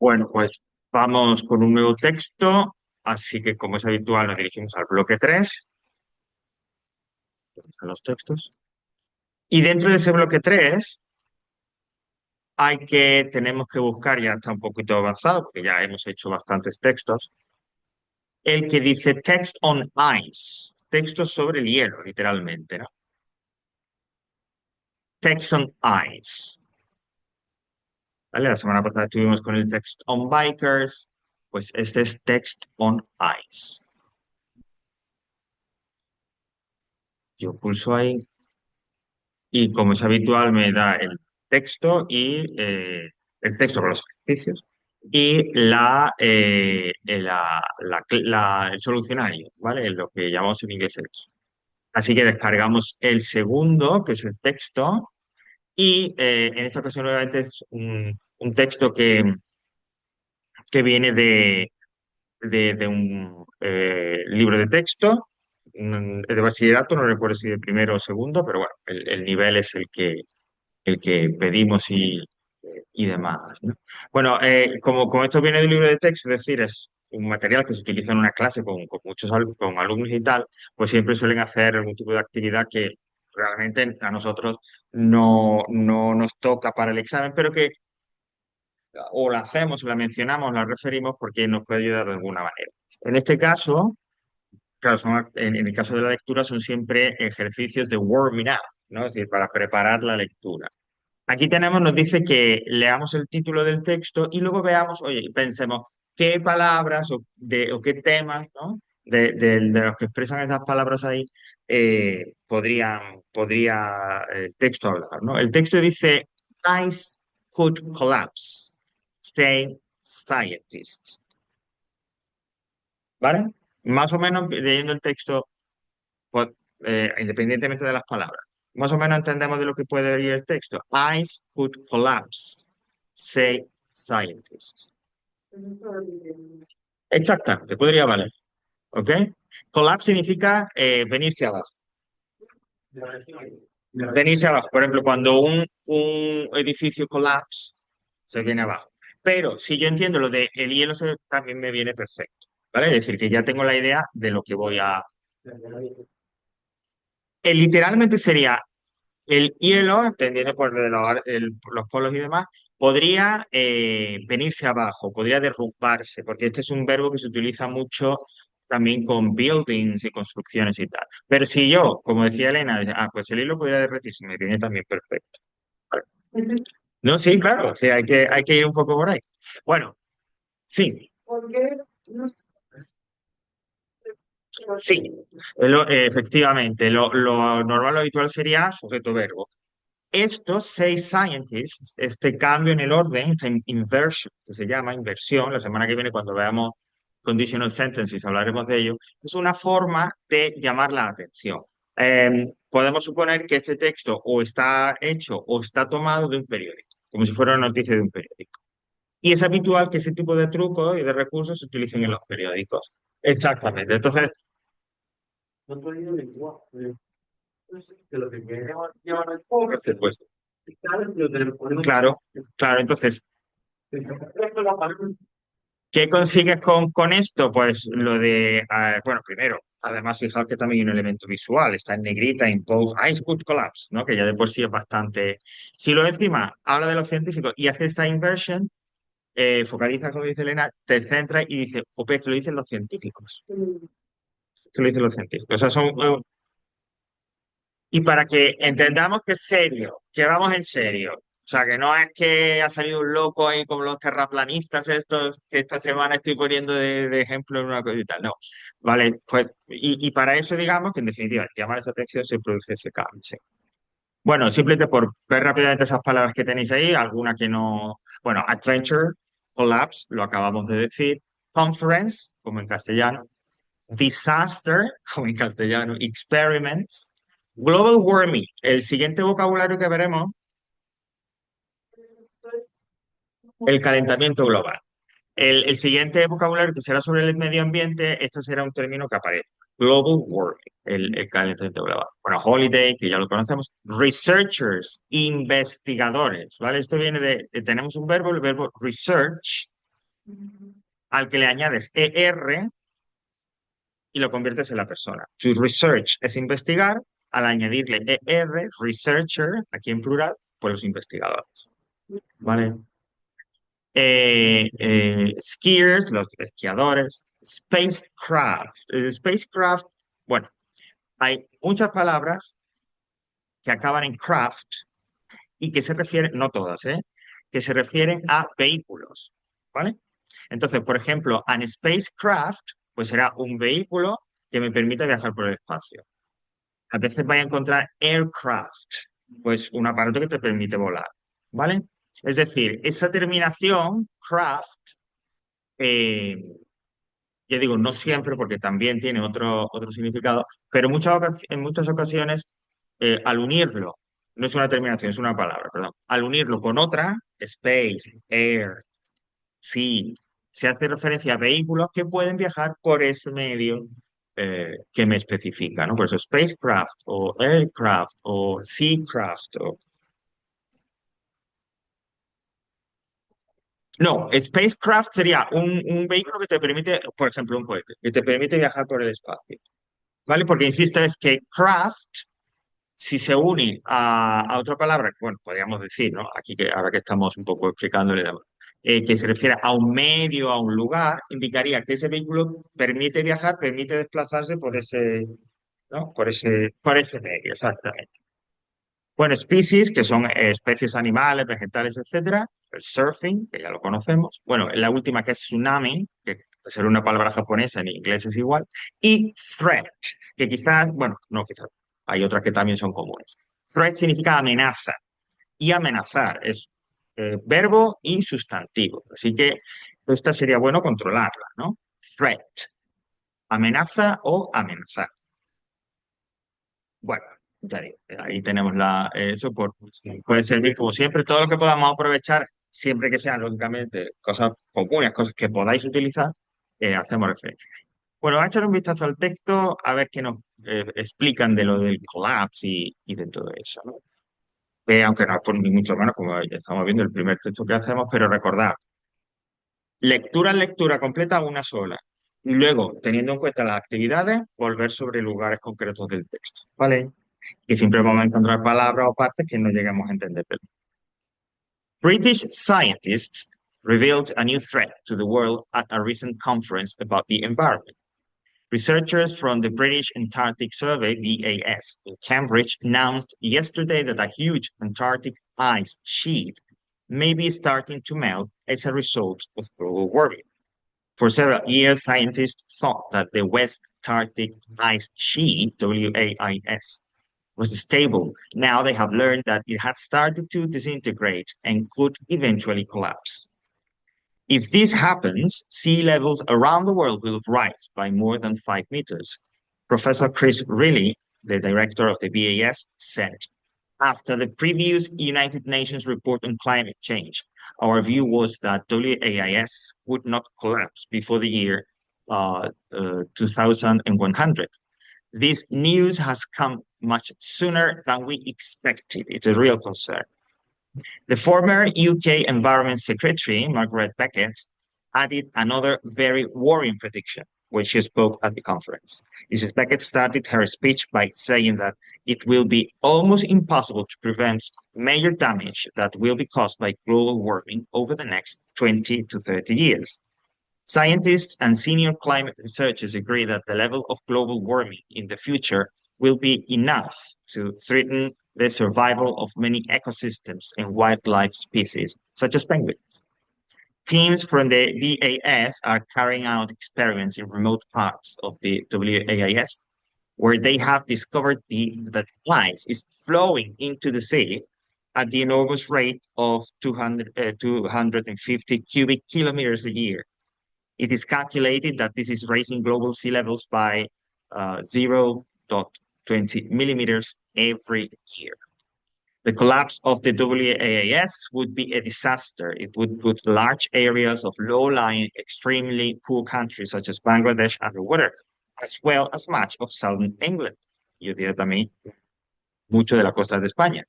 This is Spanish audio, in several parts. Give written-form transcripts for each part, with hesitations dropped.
Bueno, pues vamos con un nuevo texto, así que como es habitual nos dirigimos al bloque 3, donde están los textos. Y dentro de ese bloque 3 tenemos que buscar, ya está un poquito avanzado, porque ya hemos hecho bastantes textos, el que dice text on ice, texto sobre el hielo, literalmente, ¿no? Text on ice, ¿vale? La semana pasada estuvimos con el text on bikers, pues este es text on ice. Yo pulso ahí. Y como es habitual, me da el texto con los ejercicios y el solucionario, ¿vale? Lo que llamamos en inglés el key. Así que descargamos el segundo, que es el texto, y en esta ocasión nuevamente es un texto que viene de un libro de texto de bachillerato, no recuerdo si de primero o segundo, pero bueno, el nivel es el que pedimos y demás, ¿no? Bueno, como esto viene del libro de texto, es decir, es un material que se utiliza en una clase con muchos con alumnos y tal, pues siempre suelen hacer algún tipo de actividad que realmente a nosotros no nos toca para el examen, pero que o la hacemos, o la mencionamos, la referimos porque nos puede ayudar de alguna manera. En este caso, claro, en el caso de la lectura son siempre ejercicios de warming up, ¿no? Es decir, para preparar la lectura. Aquí nos dice que leamos el título del texto y luego veamos, oye, pensemos qué palabras o qué temas, ¿no? De los que expresan esas palabras ahí podría el texto hablar, ¿no? El texto dice, ice could collapse, say scientists, ¿vale? Más o menos leyendo el texto, pues, independientemente de las palabras. Más o menos entendemos de lo que puede ir el texto. Ice could collapse, say scientists. Exactamente, podría valer. ¿Ok? Collapse significa venirse abajo. Venirse abajo. Por ejemplo, cuando un edificio collapse, se viene abajo. Pero si yo entiendo lo de el hielo, también me viene perfecto. ¿Vale? Es decir, que ya tengo la idea de lo que voy a. Literalmente sería el hielo, entendiendo por los polos y demás, podría venirse abajo, podría derrumbarse, porque este es un verbo que se utiliza mucho también con buildings y construcciones y tal. Pero si yo, como decía Elena, pues el hilo podría derretirse, me viene también perfecto. Vale. No, sí, claro, sí, hay que ir un poco por ahí. Bueno, sí, sí, efectivamente, lo normal, lo habitual sería sujeto-verbo. Estos seis scientists, este cambio en el orden, esta inversion, que se llama inversión, la semana que viene cuando veamos conditional sentences hablaremos de ello, es una forma de llamar la atención. Podemos suponer que este texto o está hecho o está tomado de un periódico, como si fuera una noticia de un periódico. Y es habitual que ese tipo de trucos y de recursos se utilicen en los periódicos. Exactamente. Entonces, este, pues, claro, claro. Entonces, ¿qué consigues con esto? Pues lo de, bueno, primero, además fijaos que también hay un elemento visual, está en negrita, en bold, ice could collapse, ¿no? Que ya de por sí es bastante. Si lo encima habla de los científicos y hace esta inversion, focaliza, como dice Elena, te centra y dice, jope, que lo dicen los científicos, que lo dicen los científicos. O sea, y para que entendamos que es serio, que vamos en serio. O sea, que no es que ha salido un loco ahí como los terraplanistas estos que esta semana estoy poniendo de ejemplo en una cosita. No. Vale, pues, y para eso digamos que en definitiva, llamar esa atención se produce ese cambio. Sí. Bueno, simplemente por ver rápidamente esas palabras que tenéis ahí, alguna que no. Bueno, adventure, collapse, lo acabamos de decir. Conference, como en castellano. Disaster, como en castellano, experiments, global warming. El siguiente vocabulario que veremos, el calentamiento global. El siguiente vocabulario que será sobre el medio ambiente, este será un término que aparece. Global warming, el calentamiento global. Bueno, holiday, que ya lo conocemos. Researchers, investigadores, ¿vale? Esto viene tenemos un verbo, el verbo research, al que le añades ER y lo conviertes en la persona. To research es investigar, al añadirle ER, researcher, aquí en plural, pues los investigadores. ¿Vale? Skiers, los esquiadores. Spacecraft. Spacecraft, bueno, hay muchas palabras que acaban en craft y que se refieren, no todas, que se refieren a vehículos, ¿vale? Entonces, por ejemplo, an spacecraft, pues será un vehículo que me permita viajar por el espacio. A veces vais a encontrar aircraft, pues un aparato que te permite volar, ¿vale? Es decir, esa terminación, craft, eh, ya digo, no siempre, porque también tiene otro significado, pero en muchas ocasiones, al unirlo, no es una terminación, es una palabra, perdón, al unirlo con otra, space, air, sea, se hace referencia a vehículos que pueden viajar por ese medio que me especifica, ¿no? Por eso spacecraft o aircraft o seacraft o... No, spacecraft sería un vehículo que te permite, por ejemplo, un cohete, que te permite viajar por el espacio. ¿Vale? Porque insisto, es que craft, si se une a otra palabra, bueno, podríamos decir, ¿no? Aquí que ahora que estamos un poco explicándole, que se refiere a un medio, a un lugar, indicaría que ese vehículo permite viajar, permite desplazarse por ese, ¿no? Por ese medio, exactamente. Bueno, species, que son especies animales, vegetales, etcétera. El surfing, que ya lo conocemos. Bueno, la última que es tsunami, que será una palabra japonesa, en inglés es igual. Y threat, que quizás, bueno, no quizás, hay otras que también son comunes. Threat significa amenaza. Y amenazar es verbo y sustantivo. Así que esta sería bueno controlarla, ¿no? Threat, amenaza o amenazar. Bueno, ya digo, ahí tenemos eso, puede servir como siempre, todo lo que podamos aprovechar, siempre que sean, lógicamente, cosas comunes, cosas que podáis utilizar, hacemos referencia. Bueno, vamos a echar un vistazo al texto, a ver qué nos explican de lo del collapse y de todo eso, ¿no? Aunque no es por ni mucho menos, como ya estamos viendo el primer texto que hacemos, pero recordad, lectura completa una sola. Y luego, teniendo en cuenta las actividades, volver sobre lugares concretos del texto. ¿Vale? Que siempre vamos a encontrar palabras o partes que no llegamos a entender. British scientists revealed a new threat to the world at a recent conference about the environment. Researchers from the British Antarctic Survey, BAS, in Cambridge announced yesterday that a huge Antarctic ice sheet may be starting to melt as a result of global warming. For several years, scientists thought that the West Antarctic ice sheet, WAIS, was stable. Now they have learned that it had started to disintegrate and could eventually collapse. If this happens, sea levels around the world will rise by more than 5 meters. Professor Chris Riley, the director of the BAS, said, after the previous United Nations report on climate change, our view was that WAIS would not collapse before the year 2100. This news has come much sooner than we expected. It's a real concern. The former UK Environment Secretary, Margaret Beckett, added another very worrying prediction when she spoke at the conference. Mrs. Beckett started her speech by saying that it will be almost impossible to prevent major damage that will be caused by global warming over the next 20 to 30 years. Scientists and senior climate researchers agree that the level of global warming in the future will be enough to threaten the survival of many ecosystems and wildlife species, such as penguins. Teams from the BAS are carrying out experiments in remote parts of the WAIS, where they have discovered that ice is flowing into the sea at the enormous rate of 250 cubic kilometers a year. It is calculated that this is raising global sea levels by 0.20 millimeters every year. The collapse of the WAAS would be a disaster. It would put large areas of low-lying, extremely poor countries such as Bangladesh underwater, as well as much of southern England. Yo diría también mucho de la costa de España.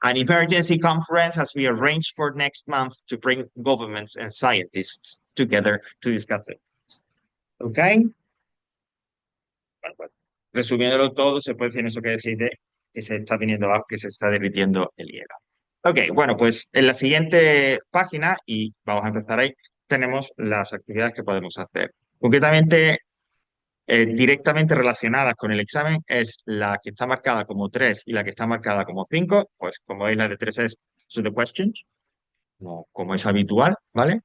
An emergency conference has been arranged for next month to bring governments and scientists together to discuss it. ¿Ok? Bueno, pues, resumiéndolo todo, se puede decir eso que decir de que se está viniendo abajo, que se está derritiendo el hielo. Ok, bueno, pues en la siguiente página, y vamos a empezar ahí, tenemos las actividades que podemos hacer. Concretamente, directamente relacionadas con el examen es la que está marcada como 3 y la que está marcada como 5. Pues como veis, la de 3 es to the questions, como es habitual, ¿vale?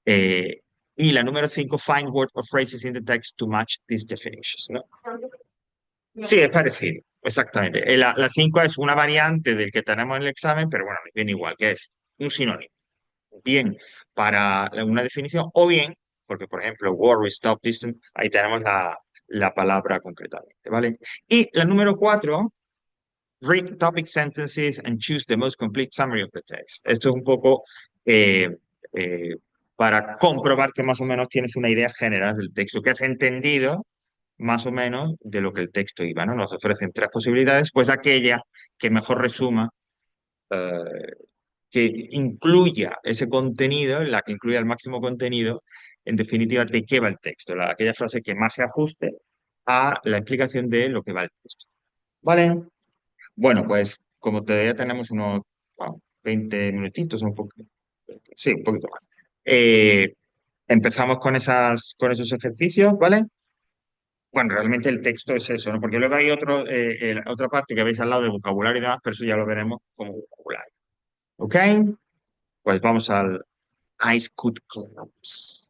Eh, y la número 5, find words or phrases in the text to match these definitions, ¿no? Sí, es parecido, exactamente. La 5 es una variante del que tenemos en el examen, pero bueno, bien igual, que es un sinónimo. Bien para una definición o bien, porque por ejemplo, worry, stop, distant, ahí tenemos la palabra concretamente, ¿vale? Y la número 4, read topic sentences and choose the most complete summary of the text. Esto es un poco eh, eh, para comprobar que más o menos tienes una idea general del texto, que has entendido más o menos de lo que el texto iba, ¿no? Nos ofrecen 3 posibilidades, pues aquella que mejor resuma, eh, que incluya ese contenido, la que incluya el máximo contenido, en definitiva, de qué va el texto, aquella frase que más se ajuste a la explicación de lo que va el texto. ¿Vale? Bueno, pues como todavía tenemos unos 20 minutitos, un poco, sí, un poquito más. Empezamos con esos ejercicios, ¿vale? Bueno, realmente el texto es eso, ¿no? Porque luego hay otra parte que veis al lado del vocabulario y demás, pero eso ya lo veremos como vocabulario. ¿Ok? Pues vamos al Ice Cold Clubs.